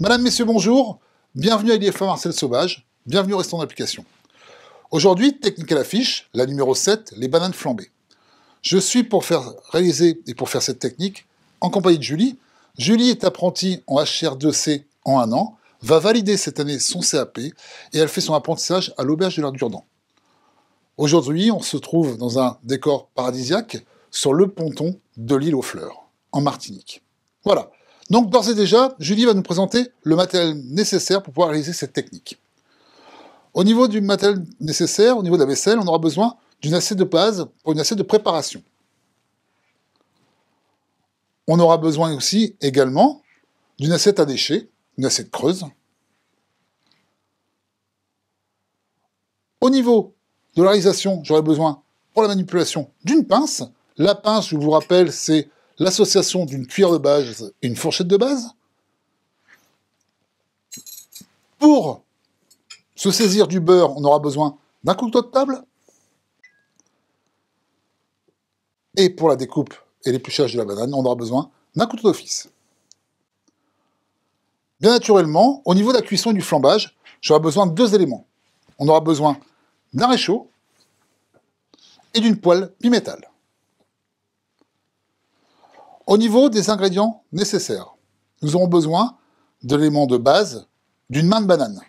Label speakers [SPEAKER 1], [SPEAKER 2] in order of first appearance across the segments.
[SPEAKER 1] Madame, Messieurs, bonjour. Bienvenue à l'IFA Marcel Sauvage. Bienvenue au restaurant d'application. Aujourd'hui, technique à l'affiche, la numéro 7, les bananes flambées. Je suis pour faire réaliser et pour faire cette technique en compagnie de Julie. Julie est apprentie en HR2C en 1 an, va valider cette année son CAP et elle fait son apprentissage à l'auberge de l'Ardurdan. Aujourd'hui, on se trouve dans un décor paradisiaque sur le ponton de l'île aux Fleurs, en Martinique. Voilà. Donc, d'ores et déjà, Julie va nous présenter le matériel nécessaire pour pouvoir réaliser cette technique. Au niveau du matériel nécessaire, au niveau de la vaisselle, on aura besoin d'une assiette de base pour une assiette de préparation. On aura besoin aussi, également, d'une assiette à déchets, une assiette creuse. Au niveau de la réalisation, j'aurai besoin, pour la manipulation, d'une pince. La pince, je vous rappelle, c'est l'association d'une cuillère de base et une fourchette de base. Pour se saisir du beurre, on aura besoin d'un couteau de table. Et pour la découpe et l'épluchage de la banane, on aura besoin d'un couteau d'office. Bien naturellement, au niveau de la cuisson et du flambage, j'aurai besoin de 2 éléments. On aura besoin d'un réchaud et d'une poêle bimétal. Au niveau des ingrédients nécessaires, nous aurons besoin de l'élément de base d'une main de banane.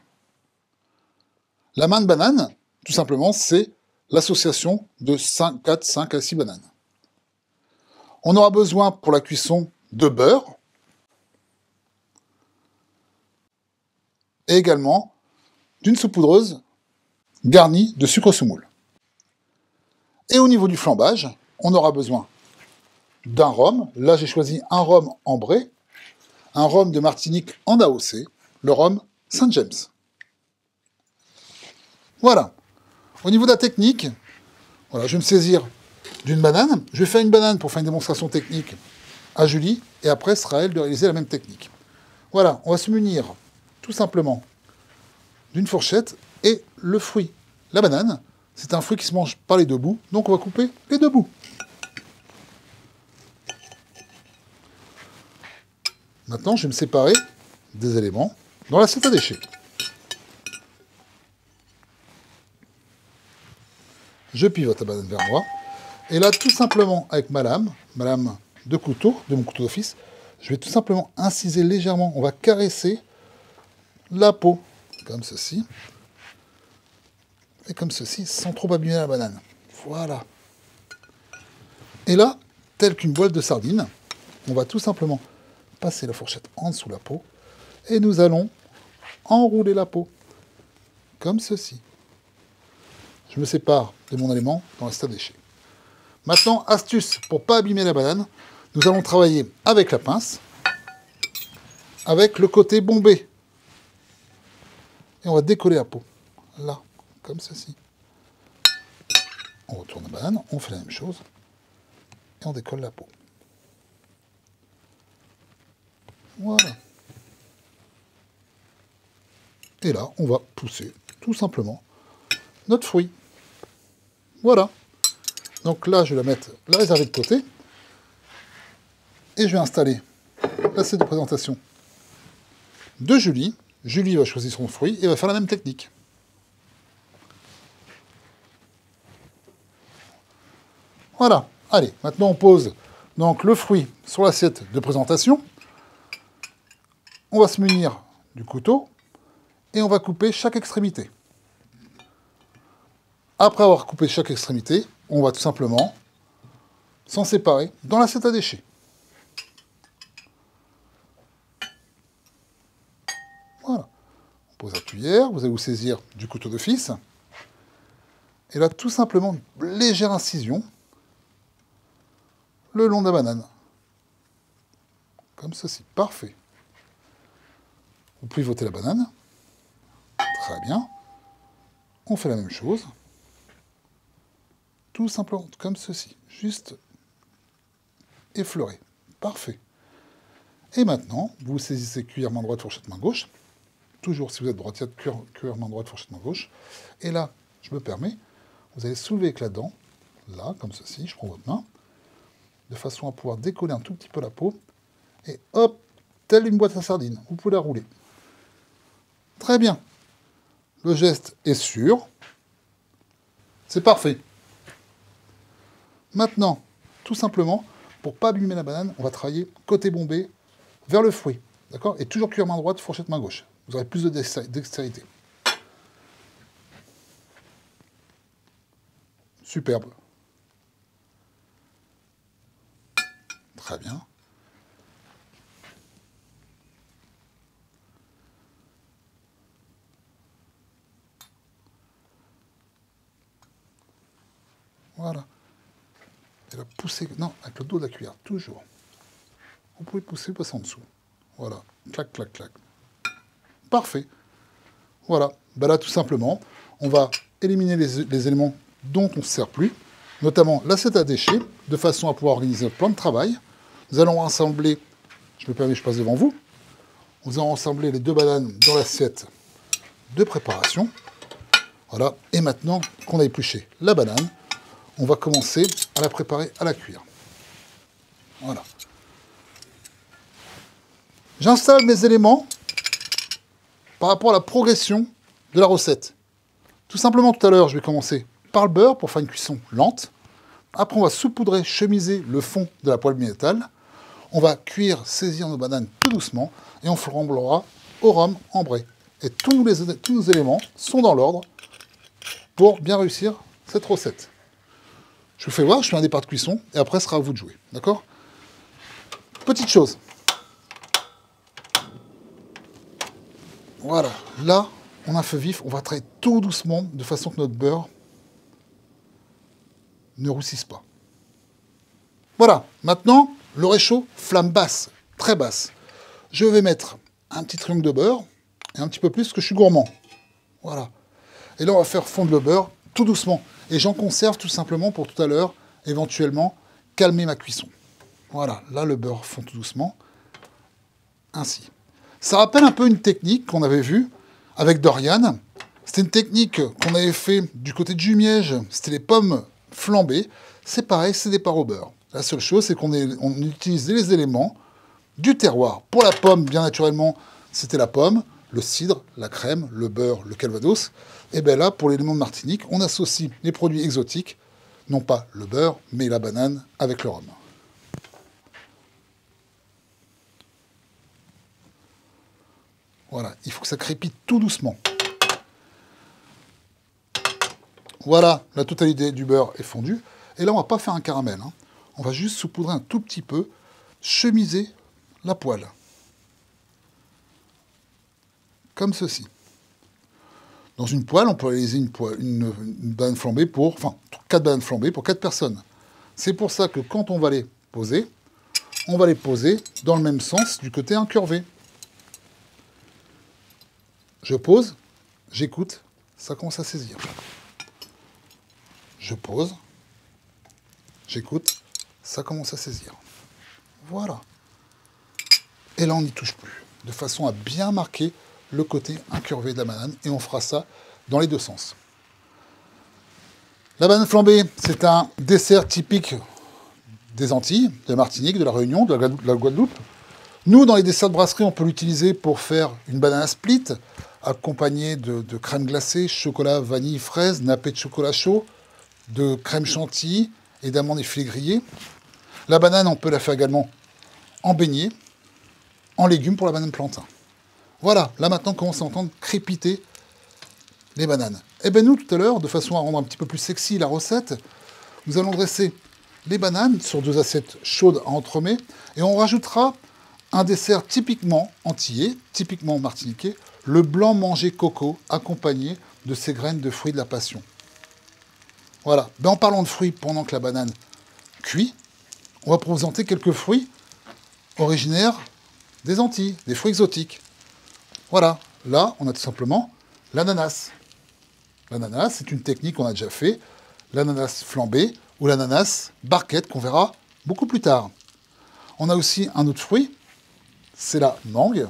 [SPEAKER 1] La main de banane, tout simplement, c'est l'association de 4, 5 à 6 bananes. On aura besoin pour la cuisson de beurre et également d'une saupoudreuse garnie de sucre semoule. Et au niveau du flambage, on aura besoin d'un rhum. Là, j'ai choisi un rhum ambré, un rhum de Martinique en AOC, le rhum Saint James. Voilà. Au niveau de la technique, voilà, je vais me saisir d'une banane. Je vais faire une banane pour faire une démonstration technique à Julie, et après, ce sera à elle de réaliser la même technique. Voilà, on va se munir tout simplement d'une fourchette et le fruit. La banane, c'est un fruit qui se mange par les 2 bouts, donc on va couper les 2 bouts. Maintenant, je vais me séparer des éléments dans l'assiette à déchets. Je pivote la banane vers moi. Et là, tout simplement, avec ma lame de couteau, de mon couteau d'office, je vais tout simplement inciser légèrement. On va caresser la peau, comme ceci. Et comme ceci, sans trop abîmer la banane. Voilà. Et là, tel qu'une boîte de sardines, on va tout simplement passer la fourchette en dessous de la peau. Et nous allons enrouler la peau, comme ceci. Je me sépare de mon élément dans l'assiette à déchets. Maintenant, astuce pour ne pas abîmer la banane, nous allons travailler avec la pince, avec le côté bombé. Et on va décoller la peau, là, comme ceci. On retourne la banane, on fait la même chose, et on décolle la peau. Voilà. Et là, on va pousser, tout simplement, notre fruit. Voilà. Donc là, je vais la réserver de côté. Et je vais installer l'assiette de présentation de Julie. Julie va choisir son fruit et va faire la même technique. Voilà. Allez, maintenant on pose donc le fruit sur l'assiette de présentation. On va se munir du couteau et on va couper chaque extrémité. Après avoir coupé chaque extrémité, on va tout simplement s'en séparer dans l'assiette à déchets. Voilà. On pose la cuillère, vous allez vous saisir du couteau d'office. Et là, tout simplement, une légère incision le long de la banane. Comme ceci. Parfait. Vous pivotez la banane. Très bien. On fait la même chose. Tout simplement, comme ceci. Juste effleurer. Parfait. Et maintenant, vous saisissez cuillère main droite, fourchette main gauche. Toujours, si vous êtes droitière, cuillère main droite, fourchette main gauche. Et là, je me permets, vous allez soulever avec la dent, là, comme ceci, je prends votre main, de façon à pouvoir décoller un tout petit peu la peau. Et hop, telle une boîte à sardines, vous pouvez la rouler. Très bien. Le geste est sûr. C'est parfait. Maintenant, tout simplement, pour ne pas abîmer la banane, on va travailler côté bombé vers le fruit. D'accord? Et toujours cuire main droite, fourchette main gauche. Vous aurez plus de dextérité. Superbe. Très bien. Voilà. Et là, pousser, non, avec le dos de la cuillère, toujours. Vous pouvez pousser, passer en dessous. Voilà. Clac, clac, clac. Parfait. Voilà. Ben là, tout simplement, on va éliminer les éléments dont on ne se sert plus, notamment l'assiette à déchets, de façon à pouvoir organiser notre plan de travail. Nous allons assembler, je me permets, je passe devant vous, nous allons assembler les 2 bananes dans l'assiette de préparation. Voilà. Et maintenant qu'on a épluché la banane, on va commencer à la préparer, à la cuire. Voilà. J'installe mes éléments par rapport à la progression de la recette. Tout simplement, tout à l'heure, je vais commencer par le beurre pour faire une cuisson lente. Après, on va saupoudrer, chemiser le fond de la poêle métal. On va cuire, saisir nos bananes tout doucement et on flambera au rhum ambré. Et tous nos éléments sont dans l'ordre pour bien réussir cette recette. Je vous fais voir, je fais un départ de cuisson et après, ce sera à vous de jouer. D'accord? Petite chose. Voilà, là, on a un feu vif, on va travailler tout doucement, de façon que notre beurre ne roussisse pas. Voilà, maintenant, le réchaud, flamme basse, très basse. Je vais mettre un petit triangle de beurre, et un petit peu plus, parce que je suis gourmand. Voilà. Et là, on va faire fondre le beurre, tout doucement. Et j'en conserve tout simplement pour tout à l'heure, éventuellement, calmer ma cuisson. Voilà, là, le beurre fond tout doucement, ainsi. Ça rappelle un peu une technique qu'on avait vue avec Dorian. C'était une technique qu'on avait fait du côté de Jumièges. C'était les pommes flambées. C'est pareil, c'est des parts au beurre. La seule chose, c'est qu'on utilise les éléments du terroir. Pour la pomme, bien naturellement, c'était la pomme, le cidre, la crème, le beurre, le calvados. Et bien là, pour l'élément de Martinique, on associe les produits exotiques, non pas le beurre, mais la banane avec le rhum. Voilà, il faut que ça crépite tout doucement. Voilà, la totalité du beurre est fondue. Et là, on ne va pas faire un caramel. Hein. On va juste saupoudrer un tout petit peu, chemiser la poêle. Comme ceci. Dans une poêle, on peut réaliser une banane flambée pour... Enfin, 4 bananes flambées pour 4 personnes. C'est pour ça que quand on va les poser dans le même sens du côté incurvé. Je pose, j'écoute, ça commence à saisir. Je pose, j'écoute, ça commence à saisir. Voilà. Et là, on n'y touche plus, de façon à bien marquer le côté incurvé de la banane, et on fera ça dans les 2 sens. La banane flambée, c'est un dessert typique des Antilles, de la Martinique, de la Réunion, de la Guadeloupe. Nous, dans les desserts de brasserie, on peut l'utiliser pour faire une banane split, accompagnée de crème glacée, chocolat, vanille, fraise, nappé de chocolat chaud, de crème chantilly et d'amandes et filets grillés. La banane, on peut la faire également en beignet, en légumes pour la banane plantain. Voilà, là maintenant, on commence à entendre crépiter les bananes. Et bien nous, tout à l'heure, de façon à rendre un petit peu plus sexy la recette, nous allons dresser les bananes sur 2 assiettes chaudes à entremets, et on rajoutera un dessert typiquement antillais, typiquement martiniquais, le blanc manger coco, accompagné de ces graines de fruits de la passion. Voilà. Ben, en parlant de fruits, pendant que la banane cuit, on va présenter quelques fruits originaires des Antilles, des fruits exotiques. Voilà. Là, on a tout simplement l'ananas. L'ananas, c'est une technique qu'on a déjà fait. L'ananas flambé ou l'ananas barquette qu'on verra beaucoup plus tard. On a aussi un autre fruit, c'est la mangue.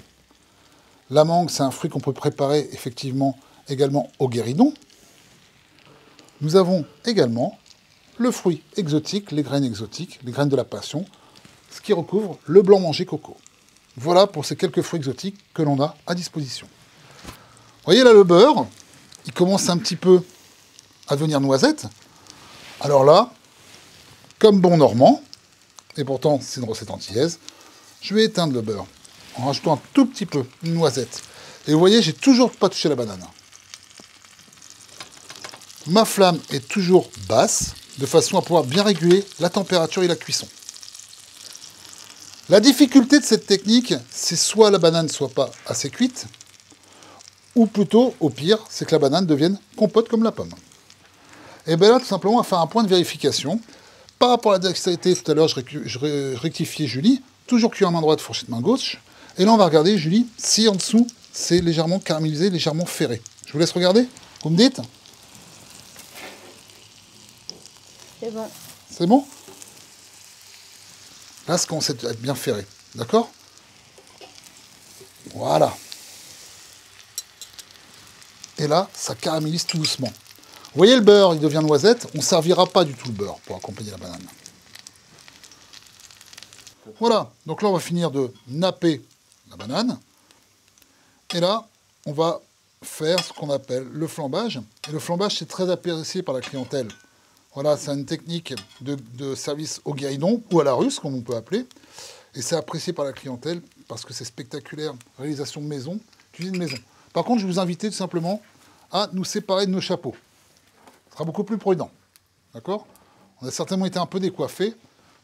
[SPEAKER 1] La mangue, c'est un fruit qu'on peut préparer effectivement également au guéridon. Nous avons également le fruit exotique, les graines de la passion, ce qui recouvre le blanc manger coco. Voilà pour ces quelques fruits exotiques que l'on a à disposition. voyez là le beurre, il commence un petit peu à devenir noisette. Alors là, comme bon normand, et pourtant c'est une recette antillaise, je vais éteindre le beurre en rajoutant un tout petit peu une noisette. Et vous voyez, j'ai toujours pas touché la banane. Ma flamme est toujours basse, de façon à pouvoir bien réguler la température et la cuisson. La difficulté de cette technique, c'est soit la banane ne soit pas assez cuite, ou plutôt, au pire, c'est que la banane devienne compote comme la pomme. Et bien là, tout simplement, on va faire un point de vérification. Par rapport à la dextérité, tout à l'heure, je rectifiais Julie, toujours cuire main droite, fourchette main gauche. Et là, on va regarder, Julie, si en dessous, c'est légèrement caramélisé, légèrement ferré. Je vous laisse regarder. Vous me dites ?
[SPEAKER 2] C'est bon.
[SPEAKER 1] C'est bon ? Là, ça commence à être bien ferré. D'accord ? Voilà. Et là, ça caramélise tout doucement. Vous voyez le beurre, il devient noisette. On ne servira pas du tout le beurre pour accompagner la banane. Voilà. Donc là, on va finir de napper la banane. Et là, on va faire ce qu'on appelle le flambage. Et le flambage, c'est très apprécié par la clientèle. Voilà, c'est une technique de service au guéridon, ou à la russe, comme on peut appeler. Et c'est apprécié par la clientèle parce que c'est spectaculaire. Réalisation de maison, cuisine maison. Par contre, je vais vous inviter tout simplement à nous séparer de nos chapeaux. Ce sera beaucoup plus prudent. D'accord ? On a certainement été un peu décoiffés,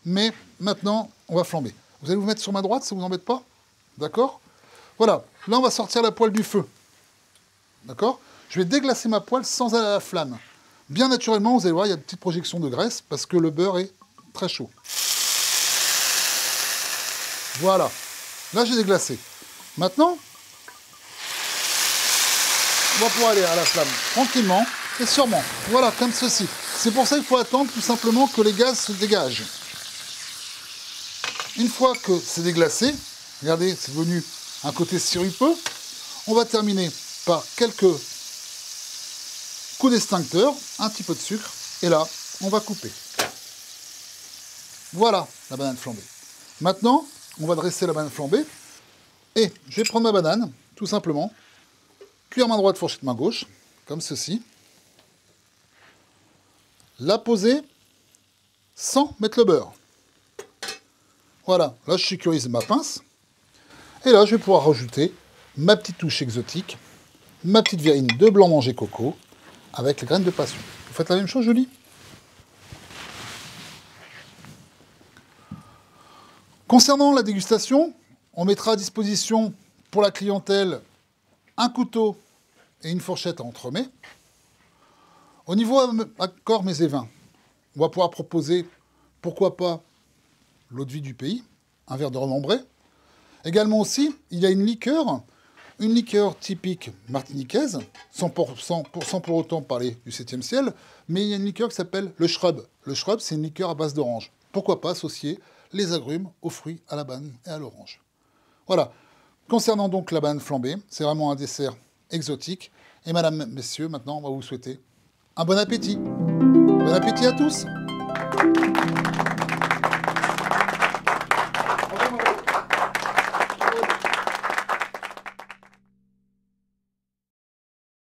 [SPEAKER 1] mais maintenant, on va flamber. Vous allez vous mettre sur ma droite, ça ne vous embête pas ? D'accord ? Voilà. Là, on va sortir la poêle du feu. D'accord ? Je vais déglacer ma poêle sans aller à la flamme. Bien naturellement, vous allez voir, il y a une petite projection de graisse parce que le beurre est très chaud. Voilà. Là, j'ai déglacé. Maintenant, on va pouvoir aller à la flamme tranquillement et sûrement. Voilà, comme ceci. C'est pour ça qu'il faut attendre tout simplement que les gaz se dégagent. Une fois que c'est déglacé, regardez, c'est devenu un côté sirupeux, on va terminer par quelques coup d'extincteur, un petit peu de sucre, et là, on va couper. Voilà la banane flambée. Maintenant, on va dresser la banane flambée, et je vais prendre ma banane, tout simplement, cuire main droite, fourchette main gauche, comme ceci, la poser sans mettre le beurre. Voilà, là je sécurise ma pince, et là je vais pouvoir rajouter ma petite touche exotique, ma petite verrine de blanc manger coco, avec les graines de passion. Vous faites la même chose, Julie ? Concernant la dégustation, on mettra à disposition pour la clientèle un couteau et une fourchette à entremets. Au niveau accord mets et vins, on va pouvoir proposer, pourquoi pas, l'eau de vie du pays, un verre de rhum ambré. Également aussi, il y a une liqueur typique martiniquaise, sans pour autant parler du 7e ciel, mais il y a une liqueur qui s'appelle le shrub. Le shrub, c'est une liqueur à base d'orange. Pourquoi pas associer les agrumes aux fruits, à la banane et à l'orange. Voilà. Concernant donc la banane flambée, c'est vraiment un dessert exotique. Et madame, messieurs, maintenant, on va vous souhaiter un bon appétit. Bon appétit à tous!